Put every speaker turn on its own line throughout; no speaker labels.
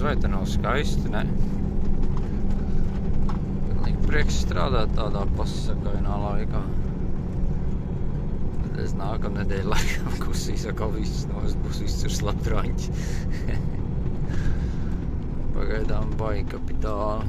vai te nav skaisti, ne? Pilnīgi prieks strādāt tādā pasakainā laikā. Tad es nākamnedēļ laikam kusīs atkal viss nost, būs visur slapdraņķi. Pagaidām baigi kapitāli.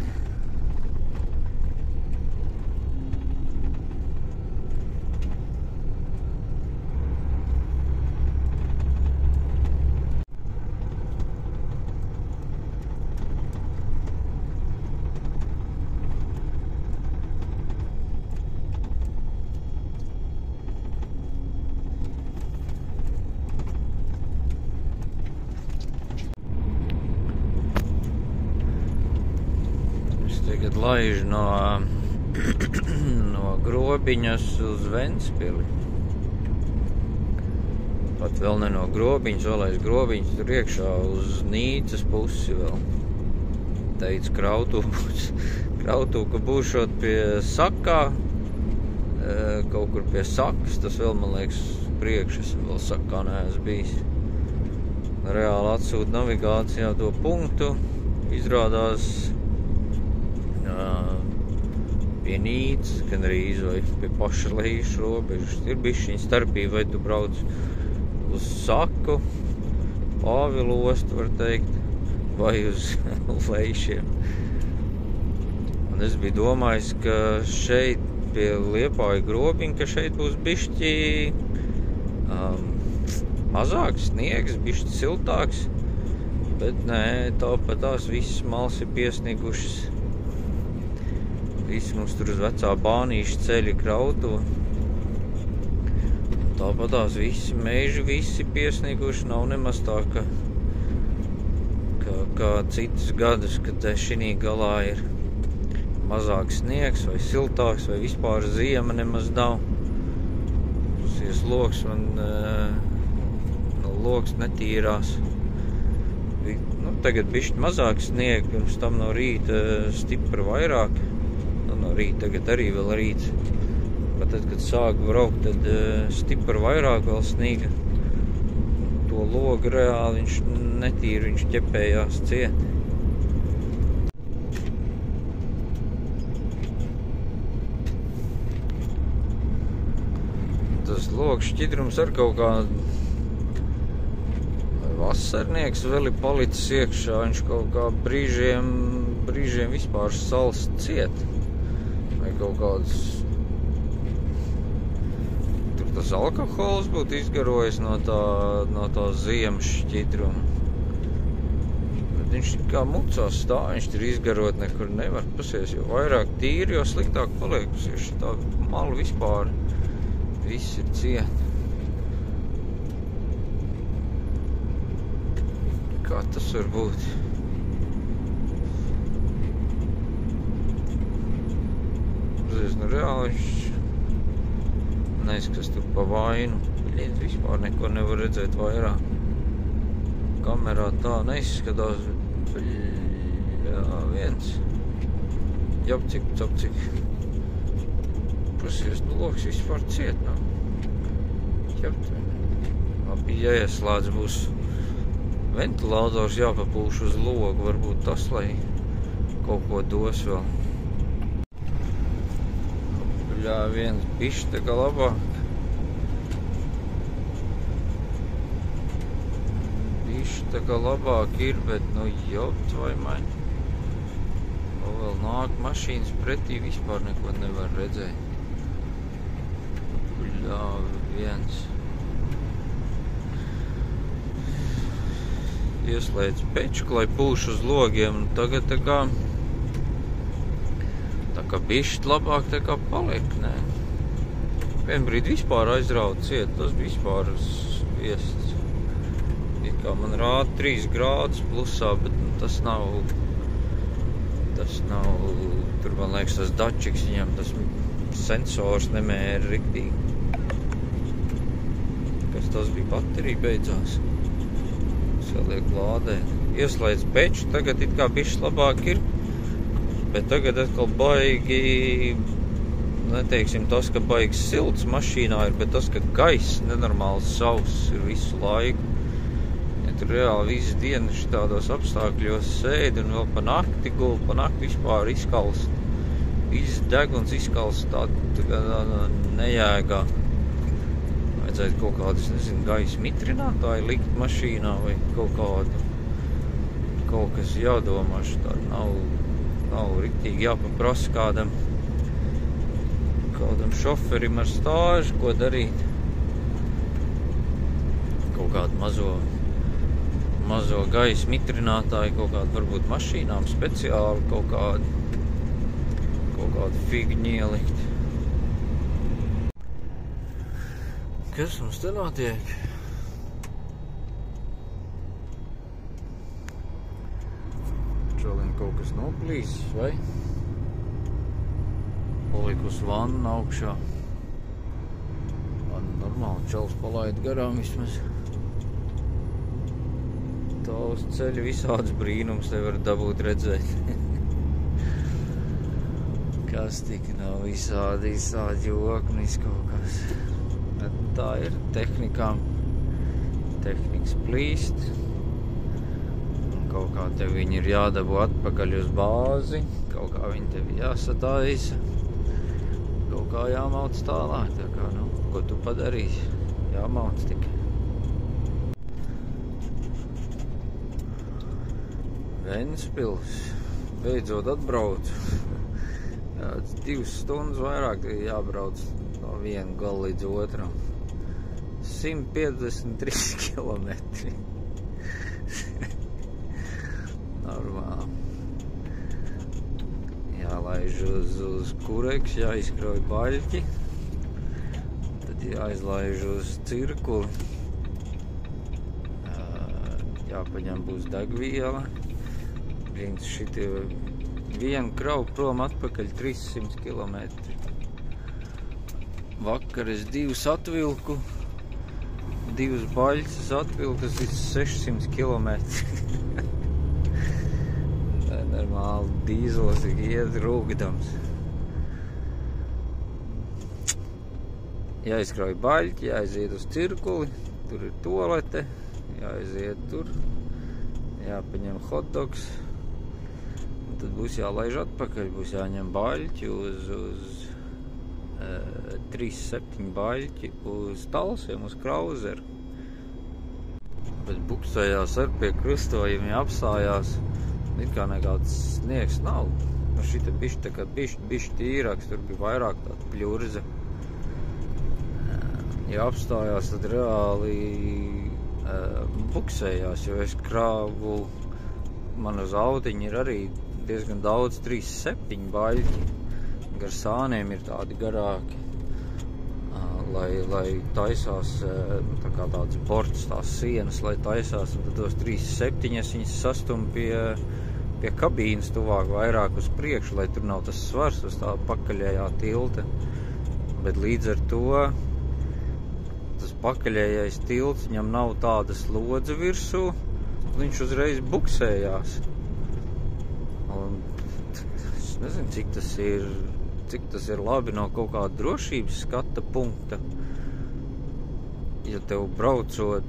Tagad laižu no Grobiņas uz Ventspili. Pat vēl ne no Grobiņas, vēl aiz Grobiņas tur iekšā uz Nīcas pusi vēl. Teica krautu, ka būšot pie Sakā, kaut kur pie Sakas, tas vēl, man liekas, priekš, es vēl Sakā neesmu bijis. Reāli atsūt navigācijā to punktu, izrādās pie Nīcas, gan arī vai pie paša lejušu robežas. Ir bišķiņa starpība, vai tu brauc uz Saku, Pāvilu ostu, var teikt, vai uz Leišiem. Un es biju domājis, ka šeit pie Liepāja Grobiņa, ka šeit būs bišķi mazāks sniegs, bišķi siltāks, bet nē, tāpat tās visas malas ir piesnigušas. Visi mums tur uz vecā Bānīša ceļa krauto. Tāpatās visi meži, visi piesniguši, nav nemaz tā, kā citus gadus, kad šinī galā ir mazāks sniegs vai siltāks vai vispār ziema nemaz nav. Pusies loks man loks netīrās. Tagad bišķi mazāk sniega, pirms tam no rīta stipri vairāk. No rīta tagad arī vēl rīts. Bet tad, kad sāku braukt, tad stipri vairāk vēl sniega. To logu reāli viņš netīri, viņš ķepējās ciet. Tas logs šķidrums ar kaut kā vasarnieks vēl ir palicis iekšā, viņš kaut kā brīžiem vispār sals ciet. Vai kaut kāds tur tas alkohols būtu izgarojis no tā ziemas šķidruma. Bet viņš kā mucās stāv, viņš tur izgarot nekur nevar. Pasies, jo vairāk tīri, jo sliktāk paliek. Pasies, tā malu vispār viss ir ciet. Kā tas var būt? Nu, reāli viņš neizskatās tur pa vainu. Vispār neko nevar redzēt vairāk. Kamerā tā neizskatās. Jā, viens. Japcik. Pasies, loks vispār ciet nav. Labi, jāieslēdz būs ventilators jāpapūš uz logu. Varbūt tas, lai kaut ko dos vēl. Jā, viens bišķi tā kā labāk. Bišķi tā kā labāk ir, bet nu jopt vai maņ. Vēl nāk mašīnas pretī, vispār neko nevar redzēt. Jā, viens. Ieslēdz pečku, lai pūš uz logiem. Tagad tā kā bišķi labāk tā kā paliek, nē. Vienbrīd vispār aizraut ciet, tas vispār viests. Ir kā man rāda 3 grādus plusā, bet tas nav, tur man liekas tas dačiks, viņam tas sensors nemēra riktīgi. Kas tas bija, baterija beidzās. Tas vēl liek lādēt. Ieslēdz peču, tagad it kā bišķi labāk ir. Bet tagad atkal baigi, neteiksim tas, ka baigi silts mašīnā ir, bet tas, ka gaiss nenormāli sauss ir visu laiku. Ja tur reāli visu dienu šitādos apstākļos sēdi un vēl pa nakti guli, pa nakti vispār izkalst. Viss deguns izkalst tādā nejēgā. Vajadzētu kaut kādus, nezinu, gaisa mitrinātāju likt mašīnā vai kaut kas jādomā šitādi. Nav riktīgi jāpaprasa kādam šoferim ar stāžu, ko darīt. Kaut kādu mazo gaisa mitrinātāju, kaut kādu varbūt mašīnām speciāli, kaut kādu figņu ielikt. Kas mums te notiek? Čalim kaut kas noplīsis, vai? Palikus vanna augšā. Normāli čals palaid garām vismaz. Tā uz ceļa visāds brīnums te var dabūt redzēt. Kas tik nav visādi joknis kaut kas. Bet tā ir tehnikām. Tehnikas plīst. Un kaut kā tev viņi ir jādabū atpakaļ uz bāzi. Kaut kā viņi tev jāsataisa. Kaut kā jāmauc tālāk. Tā kā, ko tu padarīsi? Jāmauc tikai. Ventspils. Beidzot atbrauc. 2 stundas vairāk jābrauc no viena gala līdz otram. 153 kilometri. Normāli. Jālaiž uz Kureks, jāizkrauj baļķi. Tad jāizlaiž uz Cirkuli. Jāpaņem būs degviela. Brīns šitie vienu kravu prom atpakaļ 300 kilometri. Vakar es 2 atvilku. 2 baļķis atvilku, tas ir 600 kilometri. Normāli dīzels iet rūgdams. Jāizkrauj baļķi, jāaiziet uz Cirkuli, tur ir toalete, jāaiziet tur, jāpaņem hotdogs, un tad būs jālaiž atpakaļ, būs jāņem baļķi uz 3-7 baļķi uz Talsiem, uz Krauzeru. Bet buksējās ar pie krustojumi apstājās. It kā nekāds sniegs nav. Šita bišķi tīrāks, tur bija vairāk tāda pļurze. Ja apstājās, tad reāli buksējās, jo es krāvu, man uz autiņa ir arī diezgan daudz 3-7 baļķi. Gar sāniem ir tādi garāki, lai taisās tā kā tāds borts, tās sienas, lai taisās, un tad tos 3-7 viņas sastum pie kabīnes tuvāk vairāk uz priekšu, lai tur nav tas svars uz tā pakaļējā tilta. Bet līdz ar to tas pakaļējais tilts, viņam nav tāda slodze virsū, viņš uzreiz buksējās. Un es nezinu, cik tas ir labi no kaut kāda drošības skata punkta. Ja tev braucot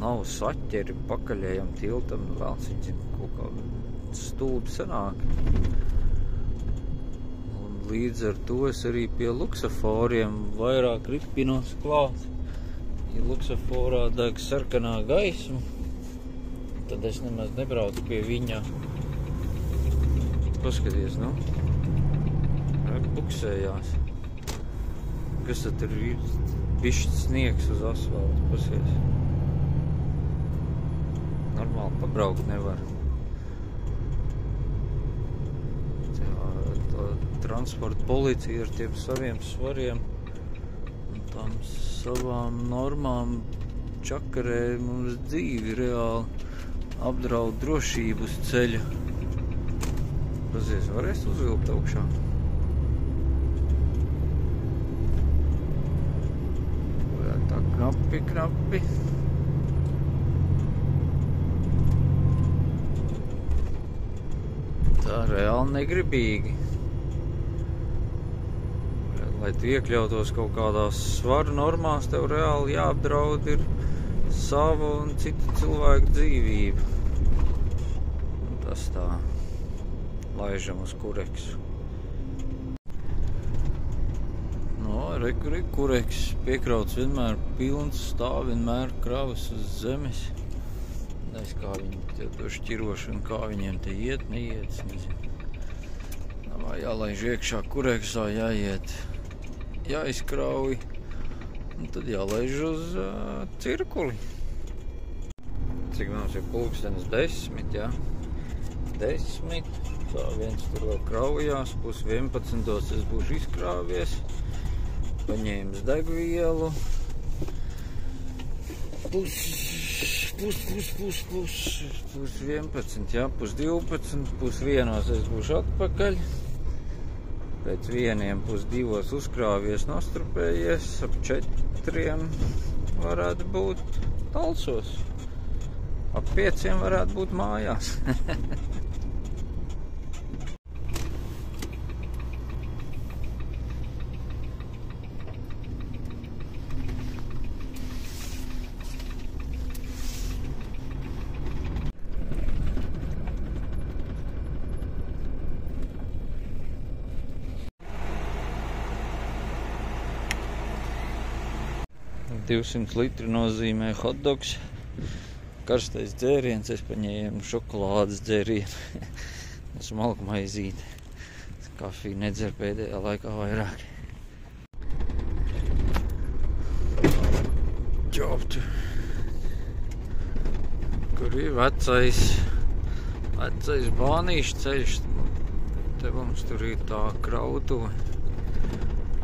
nav saķeri pakaļējam tiltam, vēls viņš kaut kā stulbi sanāk. Un līdz ar to es arī pie luksaforiem vairāk ripinos klāt. Ja luksaforā deg sarkanā gaisma, tad es nemaz nebraucu pie viņa. Paskaties, buksējās. Kas tad tur ir? Bišķi sniegs uz asfaltu, paskaties. Normāli pabraukt nevar. Transporta policija ar tiem saviem svariem un tām savām normām čakarē mums dzīvi reāli apdraud drošību uz ceļa. Pazies, varēs uzvilkt augšā? Tā knapi. Tā reāli negribīgi. Lai tu iekļautos kaut kādās svaru normās, tev reāli jāapdraud ir savu un citu cilvēku dzīvību. Un tas tā laižam uz kureksu. No, kureks piekrauts vienmēr pilns, stāv vienmēr kravas uz zemes. Nezinu, kā viņi to šķiroši un kā viņiem te iet, neiet, nezinu. Vai jālaiž iekšā kureksā, jāiet, jāizkrauj, un tad jālaiž uz cirkuli. Cik mums ir pulkstenis 10, jā? 10, tā viens tur vēl kraujās, 10:30 es būšu izkrāvies, paņēmis degvielu, 11, jā, 12, 1:30 es būšu atpakaļ. Pēc 1:30 uzkrāvies, nostrupējies, ap 4 varētu būt Talsos. Ap 5 varētu būt mājās. $200 litri nozīmē hotdogs, karstais dzēriens, es paņēmu šokolādes dzērienu, smalku maizīti. Kafiju nedzer pēdējā laikā vairāk. Ķoptu. Kur ir vecais bānīšu ceļš. Te mums tur ir tā krautuve.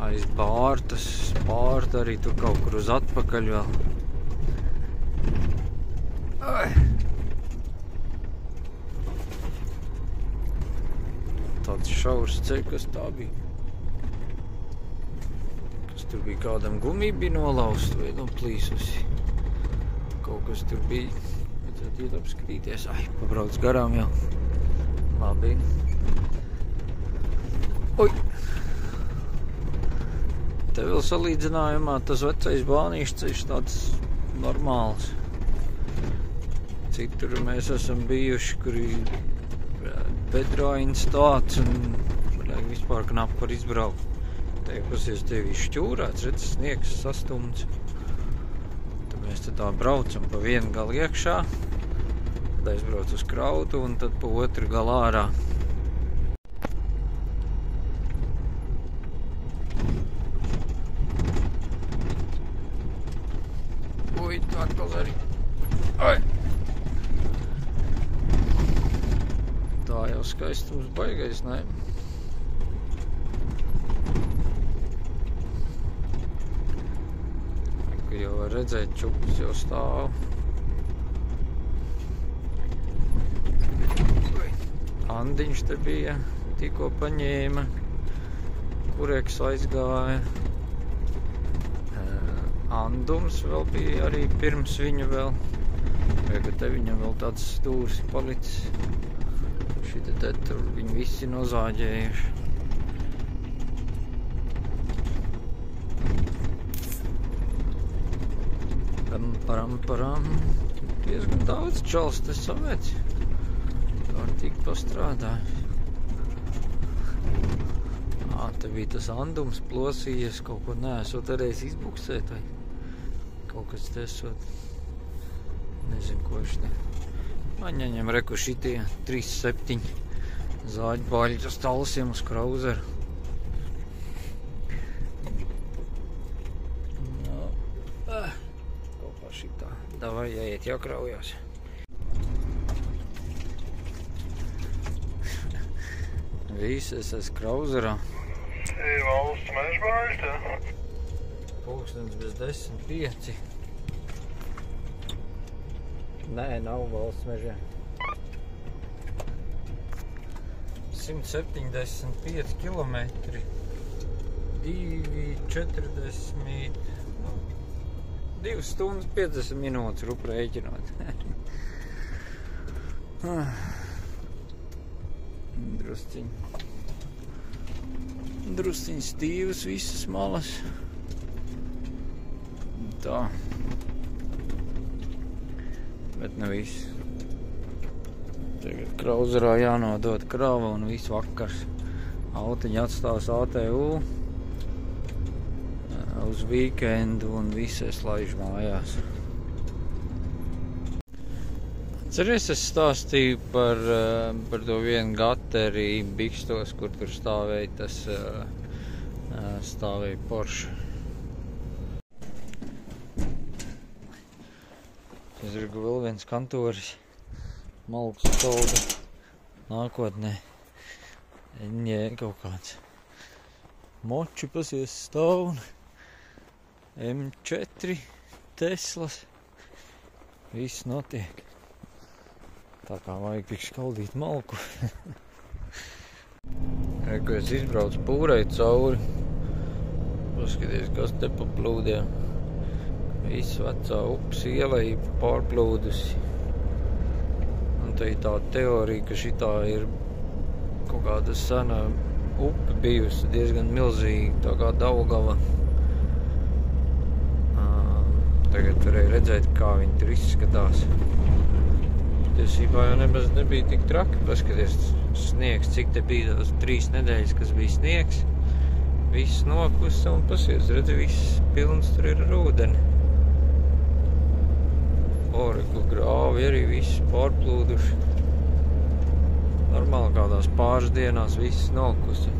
Aiz Bārtas, Bārta arī tur kaut kur uz atpakaļ vēl. Ai. Tāds šaurs ceļš, kas tā bija. Kas tur bija, kādam gumija bija nolausta vai noplīsusi. Kaut kas tur bija. Vajadzētu iet apskatīties. Ai, pabrauc garām jau. Labi. Oi! Te vēl salīdzinājumā tas vecais bānīšu ceļš tāds normāls. Citur mēs esam bijuši, kur ir bedrāins tāds un vispār knap var izbraukt. Te pasies tevi šķūrēts, redz, sniegs sastumts. Tad mēs te tā braucam pa vienu galu iekšā, tad aizbrauc uz krautu un tad pa otru galu ārā. Atkal arī. Ai! Tā jau skaistums baigais, ne? Ka jau var redzēt, čups jau stāv. Andiņš te bija, tikko paņēma, kureks aizgāja. Andums vēl bija arī pirms viņa vēl. Tagad te viņam vēl tāds stūrs palicis. Šita te tur viņi visi nozāģējuši. Param. Diezgan daudz čals te samēc. Kārtīgi pastrādāja. Te bija tas andums plosījies, kaut ko neesot varējis izbuksēt vai kaut kas te esot. Nezinu, ko viņš te. Man ņem reku šitie 3,7 zāģbaļi uz talsiem uz krauzeru. No, kaut kā šitā. Davai, jāiet jākraujās. Visi es esmu krauzerā.
Valsts mežbāžs, tā?
Pulkstenis bez 10:05. Nē, nav valsts mežā. 175 kilometri. 2:40. 2 stundas 50 minūtes rup rēķinot. Drusciņ stīvas visas malas. Tā. Bet ne viss. Tagad krauzerā jānodod krava un viss vakars. Autiņi atstās ATU uz weekendu un visi es laižu mājās. Ceries, es stāstīju par to vienu gateri Bikstos, kur tur stāvēja stāvēja Porsche. Es gribu vēl viens kantoris, malku stolda, nākotnē. Viņai kaut kāds moči pasies stāv un M4 Teslas. Viss notiek. Tā kā vajag tik skaldīt malku. Ko es izbraucu pūrei cauri. Paskaties, kas te pa plūdiem. Viss vecā upes ielai pārplūdusi. Un te ir tā teorija, ka šitā ir kaut kāda sena upe bijusi diezgan milzīga, tā kā Daugava. Tagad varēja redzēt, kā viņi tur izskatās. Tiesībā jau nebija tik traki. Paskaties, sniegs, cik te bija tās 3 nedēļas, kas bija sniegs. Viss nokusa un pasies, redzi, viss pilns tur ir ar ūdeni. Oreklu grāvi arī viss pārplūduši. Normāli kādās pāris dienās viss nokusa.